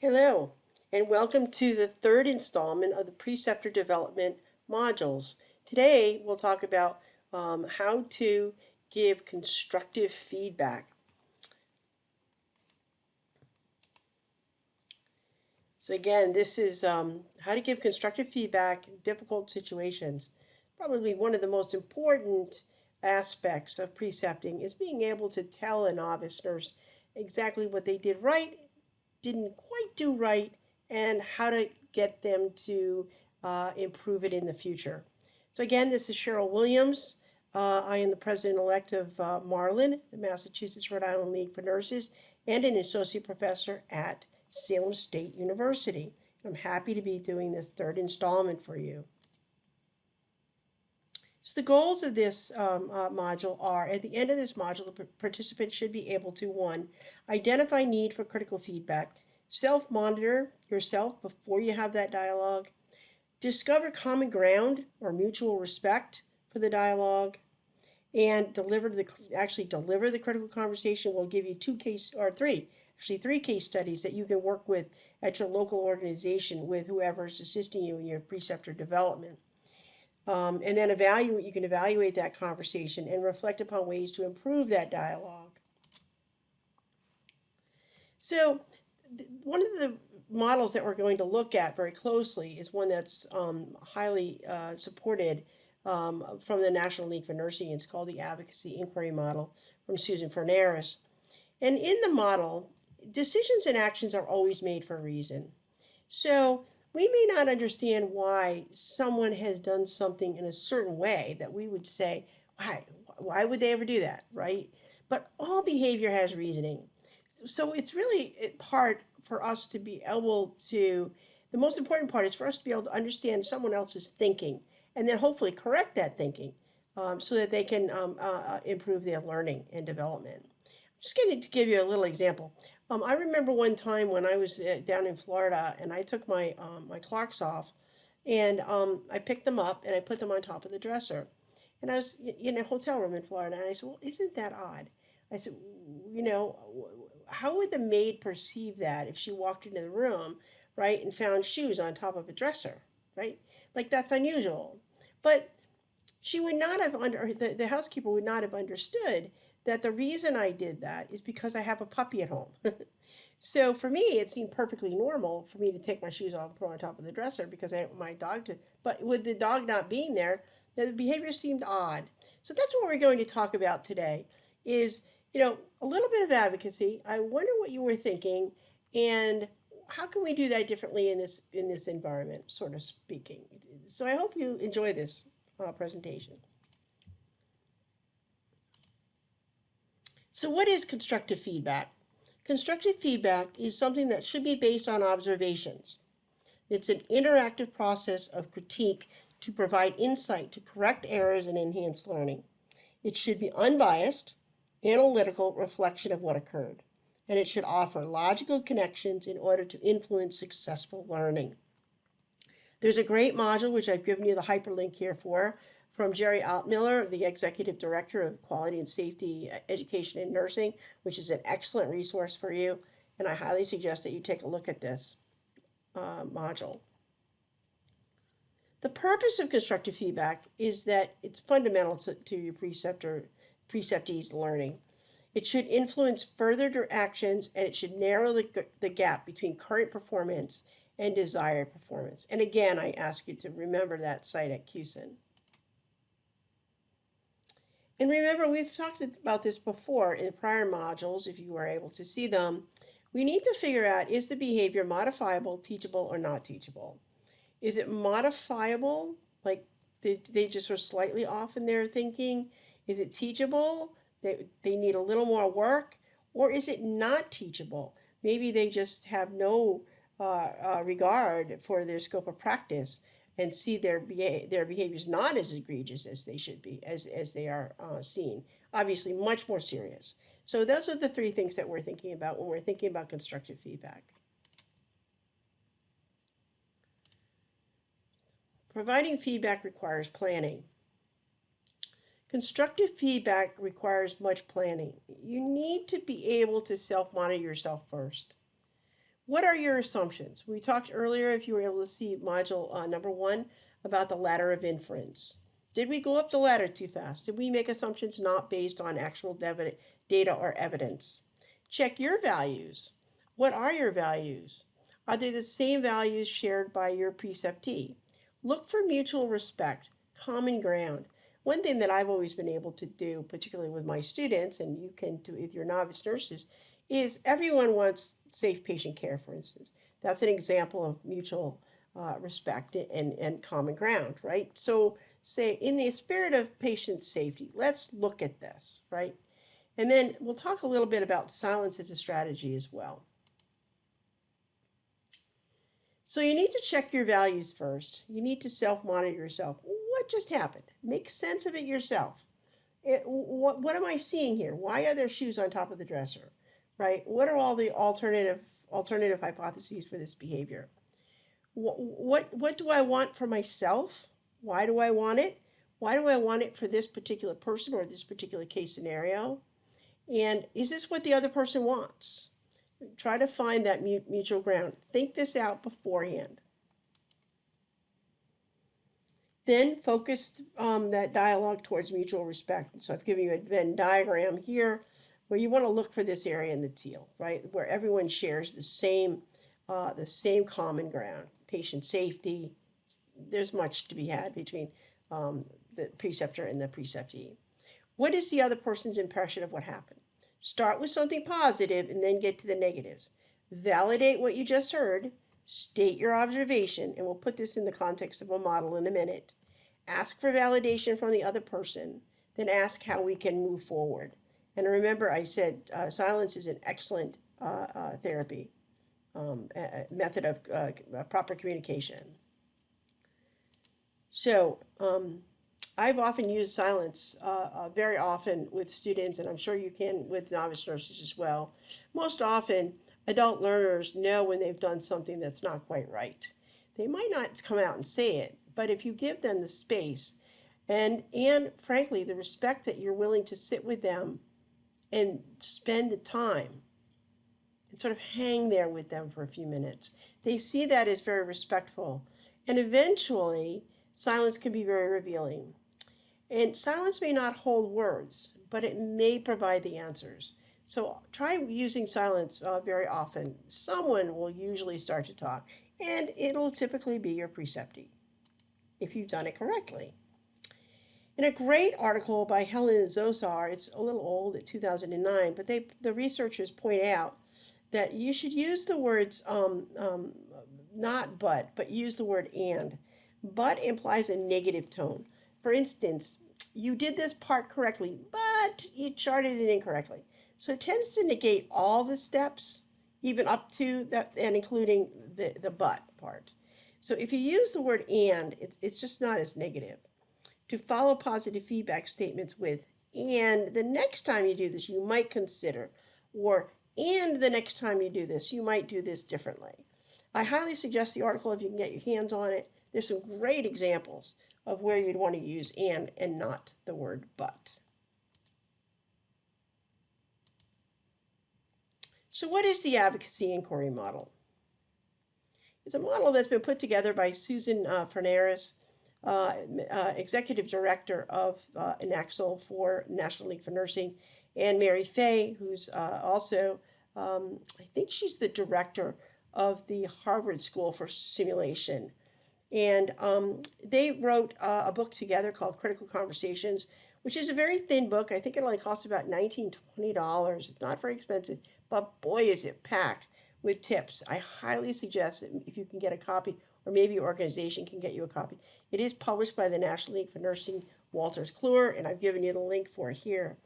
Hello, and welcome to the third installment of the Preceptor Development modules. Today, we'll talk about how to give constructive feedback. So again, this is how to give constructive feedback in difficult situations. Probably one of the most important aspects of precepting is being able to tell a novice nurse exactly what they did right, didn't quite do right, and how to get them to improve it in the future. So again, this is Cheryl Williams. I am the president-elect of Marlin, the Massachusetts Rhode Island League for Nurses, and an associate professor at Salem State University. I'm happy to be doing this third installment for you. So the goals of this module are, at the end of this module, the participant should be able to, 1, identify need for critical feedback, self-monitor yourself before you have that dialogue, discover common ground or mutual respect for the dialogue, and deliver the critical conversation. We'll give you three case studies that you can work with at your local organization with whoever is assisting you in your preceptor development. And then you can evaluate that conversation and reflect upon ways to improve that dialogue. So one of the models that we're going to look at very closely is one that's highly supported from the National League for Nursing. It's called the Advocacy Inquiry Model from Susan Fornaris. And in the model, decisions and actions are always made for a reason. So we may not understand why someone has done something in a certain way that we would say, why would they ever do that, right? But all behavior has reasoning. So it's really part for us to be able to, the most important part is for us to be able to understand someone else's thinking and then hopefully correct that thinking so that they can improve their learning and development. I'm just going to give you a little example. I remember one time when I was down in Florida and I took my Clarks off and I picked them up and I put them on top of the dresser. And I was in a hotel room in Florida and I said, well, isn't that odd? I said, how would the maid perceive that if she walked into the room, right, and found shoes on top of a dresser, right? Like that's unusual. But she would not have the housekeeper would not have understood that the reason I did that is because I have a puppy at home. So for me, it seemed perfectly normal for me to take my shoes off and put on top of the dresser because I didn't want my dog to. But with the dog not being there, the behavior seemed odd. So that's what we're going to talk about today is, a little bit of advocacy. I wonder what you were thinking and how can we do that differently in this environment, sort of speaking. So I hope you enjoy this presentation. So what is constructive feedback? Constructive feedback is something that should be based on observations. It's an interactive process of critique to provide insight to correct errors and enhance learning. It should be unbiased, analytical reflection of what occurred, and it should offer logical connections in order to influence successful learning. There's a great module, which I've given you the hyperlink here for, from Jerry Altmiller, the Executive Director of Quality and Safety Education in Nursing, which is an excellent resource for you, and I highly suggest that you take a look at this module. The purpose of constructive feedback is that it's fundamental to your preceptee's learning. It should influence further actions and it should narrow the gap between current performance and desired performance. And again, I ask you to remember that site at CUSIN. And remember, we've talked about this before in prior modules, if you were able to see them. We need to figure out, is the behavior modifiable, teachable, or not teachable? Is it modifiable, like they just were slightly off in their thinking? Is it teachable? They need a little more work? Or is it not teachable? Maybe they just have no regard for their scope of practice and see their behaviors not as egregious as they should be, as they are seen. Obviously, much more serious. So those are the three things that we're thinking about when we're thinking about constructive feedback. Providing feedback requires planning. Constructive feedback requires much planning. You need to be able to self-monitor yourself first. What are your assumptions? We talked earlier, if you were able to see module number 1, about the ladder of inference. Did we go up the ladder too fast? Did we make assumptions not based on actual data or evidence? Check your values. What are your values? Are they the same values shared by your preceptee? Look for mutual respect, common ground. One thing that I've always been able to do, particularly with my students, and you can do with your novice nurses, is everyone wants safe patient care, for instance. That's an example of mutual respect and common ground, right? So, say, in the spirit of patient safety, let's look at this, right? And then we'll talk a little bit about silence as a strategy as well. So, you need to check your values first. You need to self monitor yourself. What just happened? Make sense of it yourself. What am I seeing here? Why are there shoes on top of the dresser? Right? What are all the alternative hypotheses for this behavior? What do I want for myself? Why do I want it? Why do I want it for this particular person or this particular case scenario? And is this what the other person wants? Try to find that mutual ground. Think this out beforehand. Then focus that dialogue towards mutual respect. So I've given you a Venn diagram here where you want to look for this area in the teal, right? Where everyone shares the same common ground. Patient safety. There's much to be had between the preceptor and the preceptee. What is the other person's impression of what happened? Start with something positive and then get to the negatives. Validate what you just heard. State your observation, and we'll put this in the context of a model in a minute. Ask for validation from the other person, then ask how we can move forward. And remember, I said silence is an excellent therapy method of proper communication. So, I've often used silence very often with students, and I'm sure you can with novice nurses as well. Most often, adult learners know when they've done something that's not quite right. They might not come out and say it, but if you give them the space and frankly the respect that you're willing to sit with them and spend the time and sort of hang there with them for a few minutes, they see that as very respectful. And eventually, silence can be very revealing. And silence may not hold words, but it may provide the answers. So try using silence very often. Someone will usually start to talk, and it'll typically be your preceptee if you've done it correctly. In a great article by Helen Zosar, it's a little old, at 2009, but the researchers point out that you should use the words not but use the word and. But implies a negative tone. For instance, you did this part correctly, but you charted it incorrectly. So it tends to negate all the steps, even up to that and including the but part. So if you use the word and, it's just not as negative. To follow positive feedback statements with, and the next time you do this, you might consider, or and the next time you do this, you might do this differently. I highly suggest the article if you can get your hands on it. There's some great examples of where you'd want to use and not the word but. So what is the advocacy inquiry model? It's a model that's been put together by Susan Fernares, Executive Director of NAXL for National League for Nursing, and Mary Fay, who's also, I think she's the director of the Harvard School for Simulation. And they wrote a book together called Critical Conversations, which is a very thin book. I think it only costs about $19, $20. It's not very expensive, but boy, is it packed with tips. I highly suggest that if you can get a copy, or maybe your organization can get you a copy. It is published by the National League for Nursing, Walters Kluwer, and I've given you the link for it here.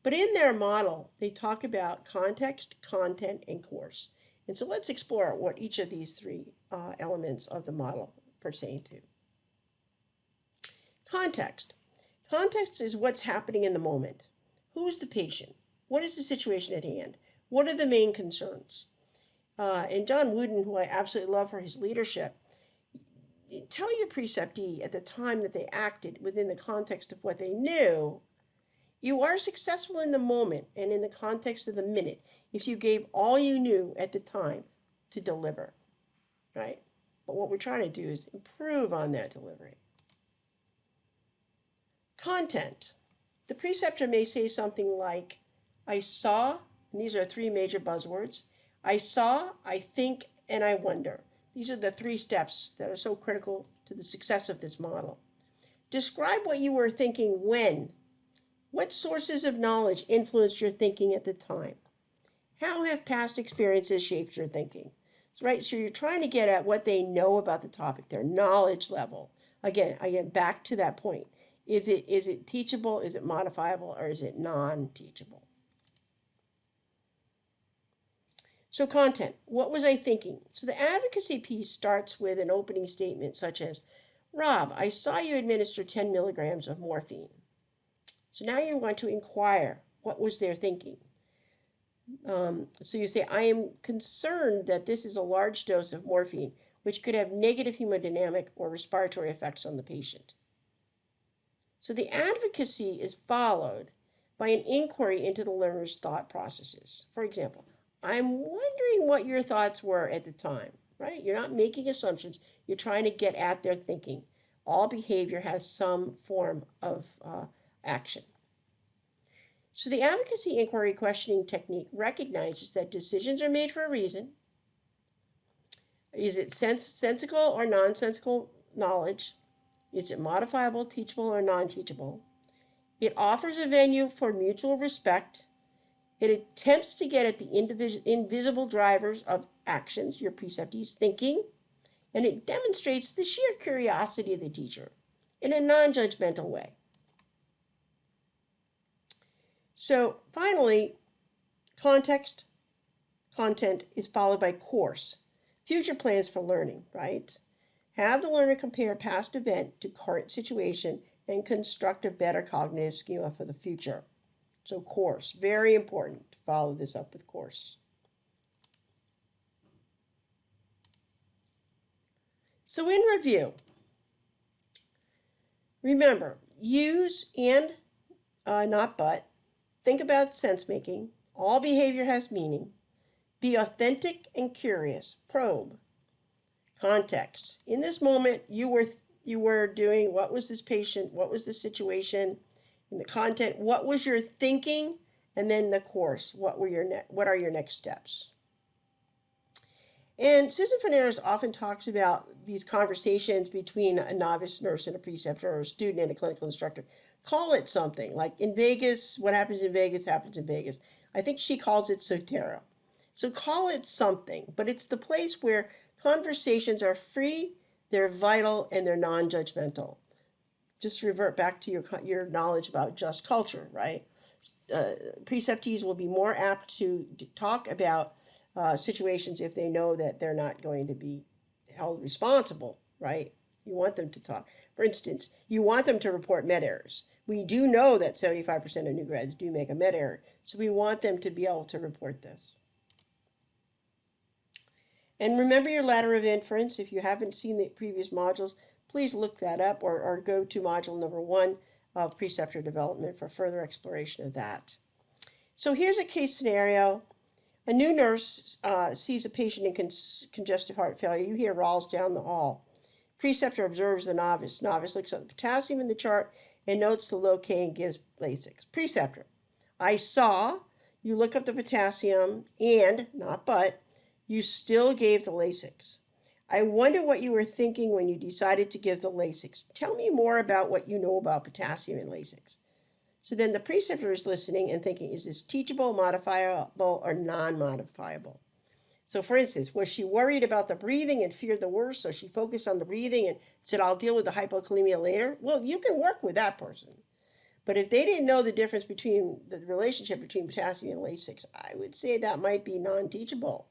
But in their model, they talk about context, content, and course. And so let's explore what each of these three elements of the model pertain to. Context. Context is what's happening in the moment. Who is the patient? What is the situation at hand? What are the main concerns? And John Wooden, who I absolutely love for his leadership, tell your preceptee at the time that they acted within the context of what they knew. You are successful in the moment and in the context of the minute if you gave all you knew at the time to deliver, right? But what we're trying to do is improve on that delivery. Content. The preceptor may say something like, I saw, and these are three major buzzwords. I saw, I think, and I wonder. These are the three steps that are so critical to the success of this model. Describe what you were thinking when. What sources of knowledge influenced your thinking at the time? How have past experiences shaped your thinking? Right, so you're trying to get at what they know about the topic, their knowledge level. Again, back to that point. Is it teachable, is it modifiable, or is it non-teachable? So content, what was I thinking? So the advocacy piece starts with an opening statement such as, Rob, I saw you administer 10 milligrams of morphine. So now you want to inquire, what was their thinking? So you say, I am concerned that this is a large dose of morphine, which could have negative hemodynamic or respiratory effects on the patient. So the advocacy is followed by an inquiry into the learner's thought processes. For example, I'm wondering what your thoughts were at the time, right? You're not making assumptions. You're trying to get at their thinking. All behavior has some form of action. So the advocacy inquiry questioning technique recognizes that decisions are made for a reason. Is it sensical or nonsensical knowledge? Is it modifiable, teachable, or non-teachable? It offers a venue for mutual respect. It attempts to get at the invisible drivers of actions, your preceptee's thinking, and it demonstrates the sheer curiosity of the teacher in a non-judgmental way. So finally, context, content is followed by course. Future plans for learning, right? Have the learner compare past event to current situation and construct a better cognitive schema for the future. So course, very important to follow this up with course. So in review, remember, use and not but. Think about sense making. All behavior has meaning. Be authentic and curious. Probe. Context. In this moment, you were doing, what was this patient? What was the situation? In the content, what was your thinking? And then the course. What are your next steps? And Susan Faneras often talks about these conversations between a novice nurse and a preceptor, or a student and a clinical instructor. Call it something. Like in Vegas, what happens in Vegas happens in Vegas. I think she calls it Sotero. So call it something, but it's the place where conversations are free, they're vital, and they're non-judgmental. Just revert back to your knowledge about just culture, right? Preceptees will be more apt to talk about situations if they know that they're not going to be held responsible, right? You want them to talk. For instance, you want them to report med errors. We do know that 75% of new grads do make a med error, so we want them to be able to report this. And remember your ladder of inference. If you haven't seen the previous modules, please look that up, or go to module number 1 of preceptor development for further exploration of that. So here's a case scenario. A new nurse sees a patient in congestive heart failure. You hear Rawls down the hall. Preceptor observes the novice. Novice looks at the potassium in the chart and notes the low K and gives Lasix. Preceptor, I saw you look up the potassium and, not but, you still gave the Lasix. I wonder what you were thinking when you decided to give the Lasix. Tell me more about what you know about potassium and Lasix. So then the preceptor is listening and thinking, is this teachable, modifiable, or non-modifiable? So for instance, was she worried about the breathing and feared the worst, so she focused on the breathing and said, I'll deal with the hypokalemia later? Well, you can work with that person. But if they didn't know the difference between the relationship between potassium and Lasix, I would say that might be non-teachable,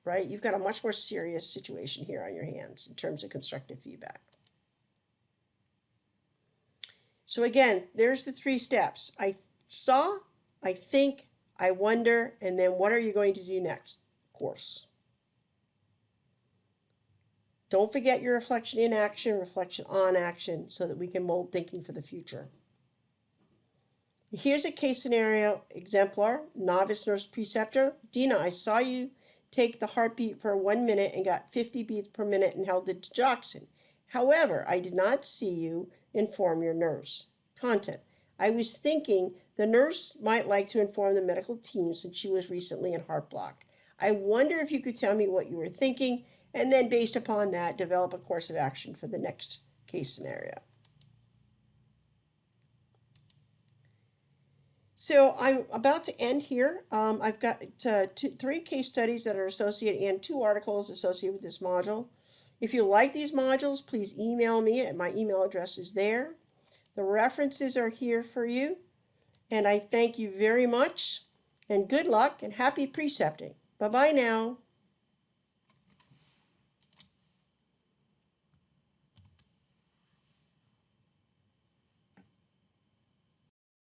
right? You've got a much more serious situation here on your hands in terms of constructive feedback. So again, there's the 3 steps. I saw, I think, I wonder, and then what are you going to do next? Course. Don't forget your reflection in action, reflection on action, so that we can mold thinking for the future. Here's a case scenario exemplar. Novice nurse preceptor. Dina, I saw you take the heartbeat for 1 minute and got 50 beats per minute and held it to digoxin. However, I did not see you inform your nurse. Content. I was thinking the nurse might like to inform the medical team since she was recently in heart block. I wonder if you could tell me what you were thinking, and then based upon that, develop a course of action for the next case scenario. So I'm about to end here. I've got three case studies that are associated and 2 articles associated with this module. If you like these modules, please email me, and my email address is there. The references are here for you, and I thank you very much, and good luck and happy precepting. Bye-bye now.